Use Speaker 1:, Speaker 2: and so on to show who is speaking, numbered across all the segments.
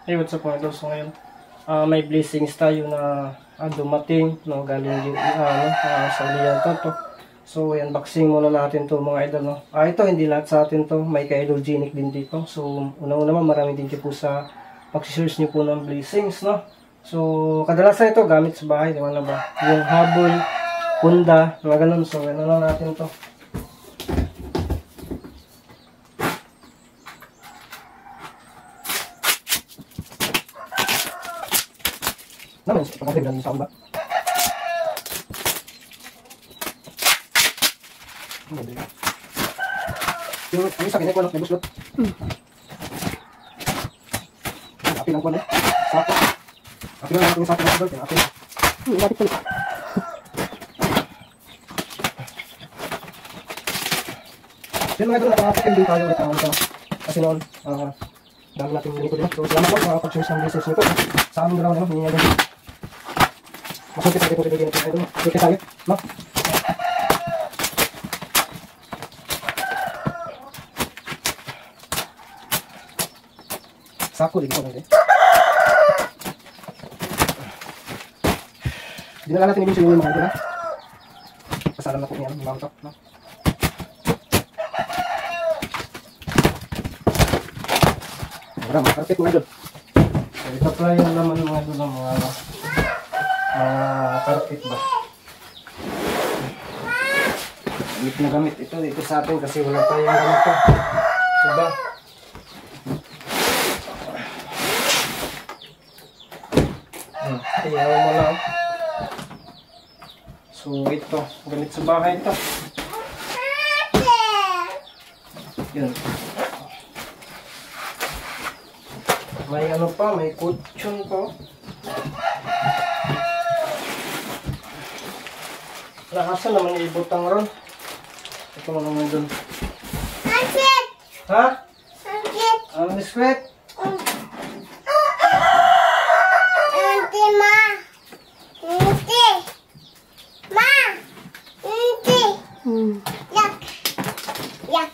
Speaker 1: Hey, what's up mga idol? So ngayon, may blessings tayo na dumating, no, galing sa Lian to. So, unboxing muna natin to mga idol, no. Ito, hindi lahat sa atin to. May ka-idol Genic din dito. So, unang-una naman, maraming thank you po sa pag-search nyo po ng blessings, no. So, kadalasan ito gamit sa bahay, di ba na ba? Yung habol, punda, mga ganun. So, ano lang natin to. Naman, pagkakit lang sa kamba. Yung sa akin, may buslot. Api lang ko na. Sako. Api lang natin yung sako na. Api lang. Bakit ko na? Yan mga ito na pangapakin din tayo ulit ang ito. Kasi noon, dami natin ganito din. So, salamat po sa pag-choose ng blessings nito. Sa aming dalawa naman, hindi nga masukit natin po pinigyan ito. Sukit tayo, no? Sako, di ko hindi. Hindi na natin ibig sabihin mga ito, ha? Pasalam na po niyan, mga ito, no? Marami, perfect mga ito. So, ito pala yung laman mga ito ng mga carpet ba. Gamit na gamit. Ito sa atin kasi wala tayong gamit pa. Diba? Iyaw mo lang. So ito, gamit sa bahay ito. Yun. May ano pa, may kutsyon pa. Nakasan naman ibutang ron. Ito mo naman dun. Angkit! Ha? Angkit! Ang biskwit? Angkit, ma! Angkit! Ma! Angkit! Yak! Yak!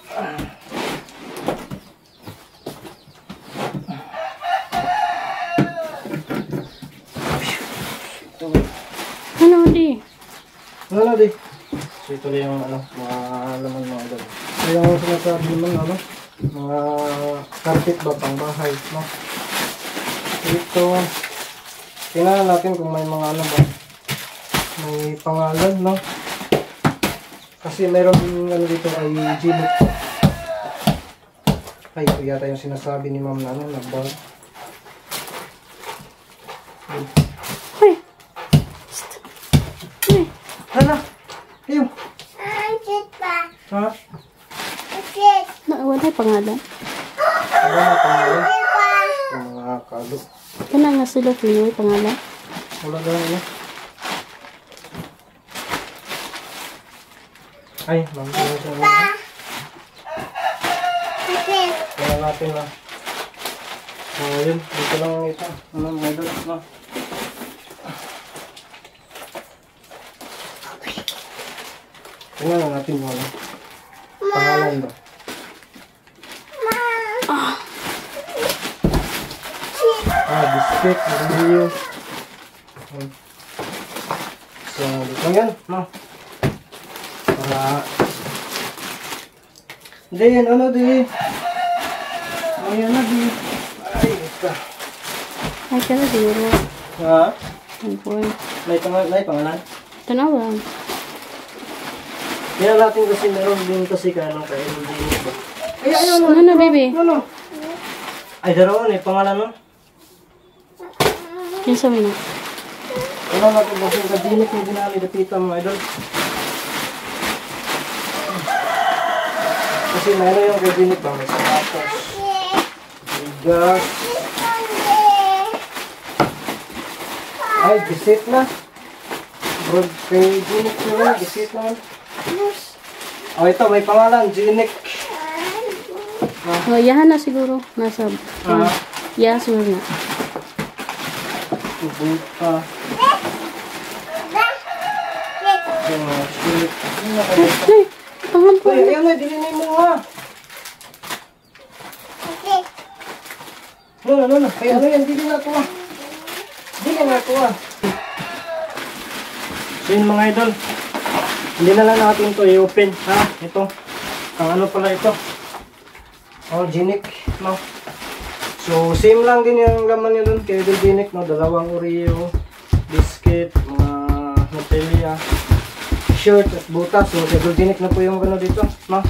Speaker 2: Ano di?
Speaker 1: Ano di? So ito lang yung mga laman mga dala. So yung sinasabi naman mga carpet ba pang bahay, no? Ito, tingnan natin kung may mga may pangalan, no? Kasi mayroon dito ay Genic. Ay, ito yata yung sinasabi ni ma'am na nag-bar.
Speaker 2: Hoy!
Speaker 1: Hala! Ayaw! Ha?
Speaker 2: Wala pangalan.
Speaker 1: Wala na pangalan. Mga kalo.
Speaker 2: Kana nga sila may pangalan.
Speaker 1: Wala na lang. Ay, mamaya siya na. Kaya natin na. Ayun, dito lang ito. Mga doon, no? Tingnan natin mo. Pangalan ba? Biscuit, video. So, dito lang yan, no? Para... Din, ano di? Ayan na di. Ay, ito.
Speaker 2: Ay, kaya siguro.
Speaker 1: Ha?
Speaker 2: Ampun.
Speaker 1: May pangalan?
Speaker 2: Tanawan.
Speaker 1: Yan natin kasi meron din kasi kaya kayo din ito. Ay, ayun.
Speaker 2: Ano, baby?
Speaker 1: Ano? Ay, darawan eh, pangalan no?
Speaker 2: Yan sa mina.
Speaker 1: Ano natin kasi yung Genic yung dinali dapita mga idol. Kasi meron yung Genic ba? May sapatos. May gas. Ay, gisit na. Bro, kay Genic na gisit naman. Oh, ito, may pangalan, Genic.
Speaker 2: Yahan na siguro. Nasa... Yeah, siguro na.
Speaker 1: Buta.
Speaker 2: Ay, pangalan po.
Speaker 1: Ay, ayan na, dilinin mo nga. No. Kaya ano yan, hindi na kuha. Hindi na kuha. So yun mga idol. Hindi na lang natin ito i-open. Ha? Ito. Ang ano pala ito. Genic. No? So same lang din yung laman niya dun kay Genic. No? Dalawang Oreo. Biscuit. Mga Nutella. Shirt at butas. So Idol Genic na po yung ano dito. No?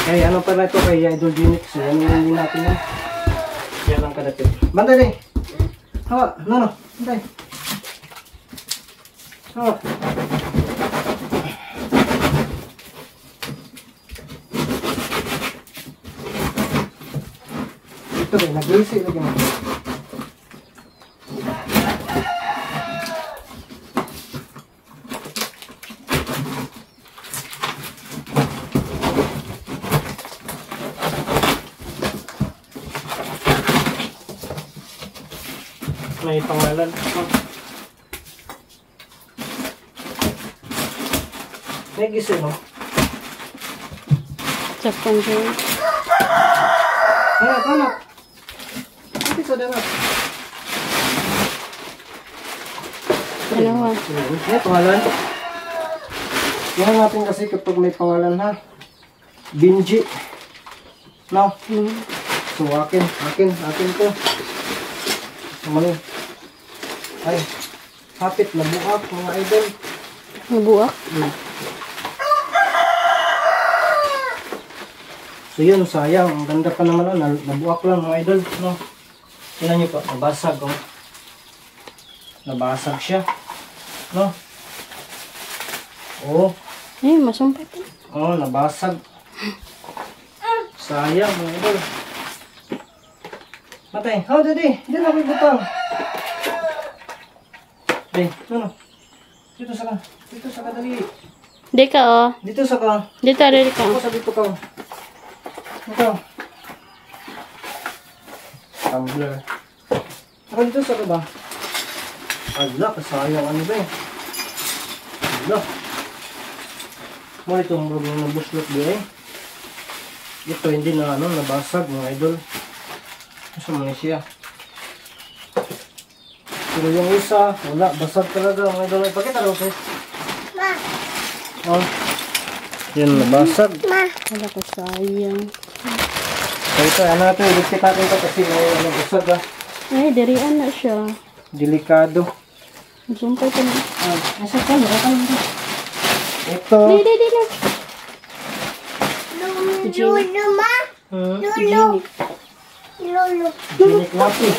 Speaker 1: Kaya ano pala ito kay Idol Genic. So yan yung hindi natin yan. Kaya lang kadapit. Banda din. Hawa. No. Banda. Hawa. Ito rin. Nag-easy lagi mo. May pangalan. May gising, no?
Speaker 2: Japon siya.
Speaker 1: Hanap. Hindi sa dapat.
Speaker 2: Dalawa.
Speaker 1: May pangalan. Yan natin kasi kapag may pangalan, ha? Binji. No? So, akin to. Mali. Ay, hapit na buak mga idol.
Speaker 2: Nabuak.
Speaker 1: So yun, sayang. Ang ganda pa naman. Nabuak lang mga idol. No? Tingnan nyo pa, nabasag. Oh. Nabasag siya. No? Oh.
Speaker 2: Masumpay pa.
Speaker 1: Oh, nabasag. Sayang mga idol. Matay. Oh, dadi. Hindi na may butang. No. Dito sa ka, dali.
Speaker 2: Di ka, oh.
Speaker 1: Dito sa ka.
Speaker 2: Dito, rin ka.
Speaker 1: Ako sa dito ka. Ito. Tumbler. Ako dito sa ka ba? Ala, kasayang ano ba eh. Ala. Mo itong buslot ba eh. Ito hindi na ano, nabasag mga idol. Gusto mo na siya. Pero yung isa, wala, basag talaga mga idol. Pakita rin, okay? Oh. Yan, nabasag.
Speaker 2: Wala ka sayang.
Speaker 1: So ito, ano natin, iligpit natin ito kasi may basag ah.
Speaker 2: Dirian na siya.
Speaker 1: Delikado.
Speaker 2: Masumpay pa na.
Speaker 1: Nasa ka, meron ka. Ito.
Speaker 2: Di na.
Speaker 3: Lulu, ma. Lulu. Lulu.
Speaker 1: Genic natin.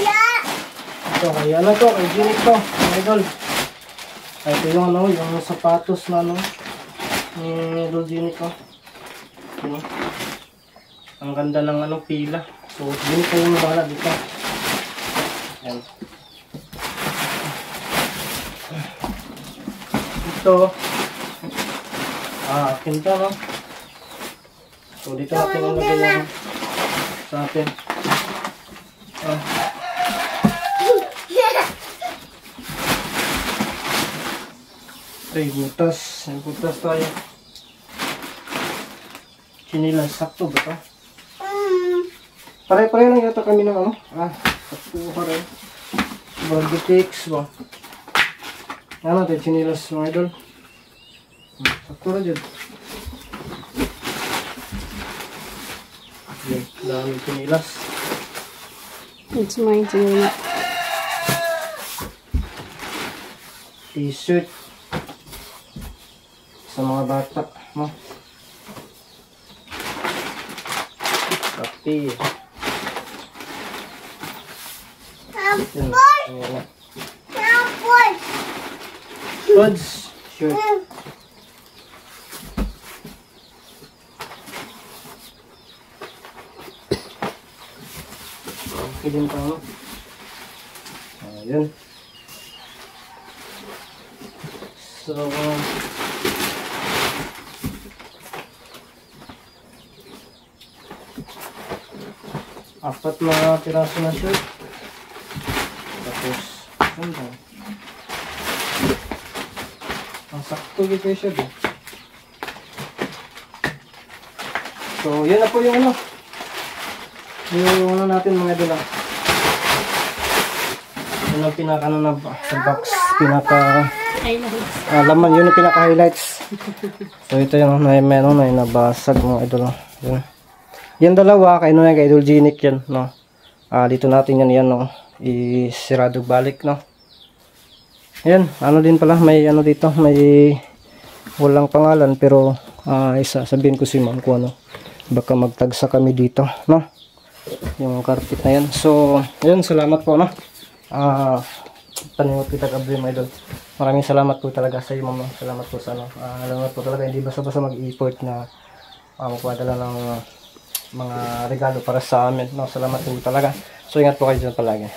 Speaker 1: Ito, kaya ano to, kay Genic to. Mga idol. Ito yung ano, yung sapatos na ano. Ni Idol Genic ko. Ano? Ang ganda ng ano, pila. So, Genic ko yung bahala dito. Ayan. Ito. Akin to, no? So, dito natin ang lagay sa atin. Ay, butas. May butas tayo. Chinilas. Sakto ba ito? Pare-pare lang yata kami ng ano. Sakto pa rin. Barbitix ba? Ano natin, chinilas mga idol. Sakto na dyan. Yan, dami chinilas.
Speaker 2: It's mine to
Speaker 1: T-shirt. Sa mga bata. No? Kape. Yan. Ayan. Goods. Shirt. Okay din pa, no? Ayan. So, apat na piraso na shirt. Tapos, ano ba? Ang sakto dito yung shirt. So, yun na po yung ano. Yung ano natin mga idol. Yun ang pinaka ano na sa box. Pinaka laman. Yun ang pinaka highlights. So ito yung meron na nabasag mga idol. Yun. Yan dalawa. Kay ano yan. Kay Idol Genic yan. No? Dito natin yan. No? Isirado balik. No? Yan. Ano din pala. May ano dito. May walang pangalan. Pero sabihin ko si ma'am kung ano. Baka magtagsa kami dito. No? Yung carpet na yan. So, yun, salamat po, no? Paningot kita kabri, mga idol. Maraming salamat po talaga sa iyo, ma'am. Salamat po sa ano. Alam mo po talaga, hindi basta-basta mag-effort na magpadala ng mga regalo para sa amin. No? Salamat po talaga. So, ingat po kayo dyan palagi.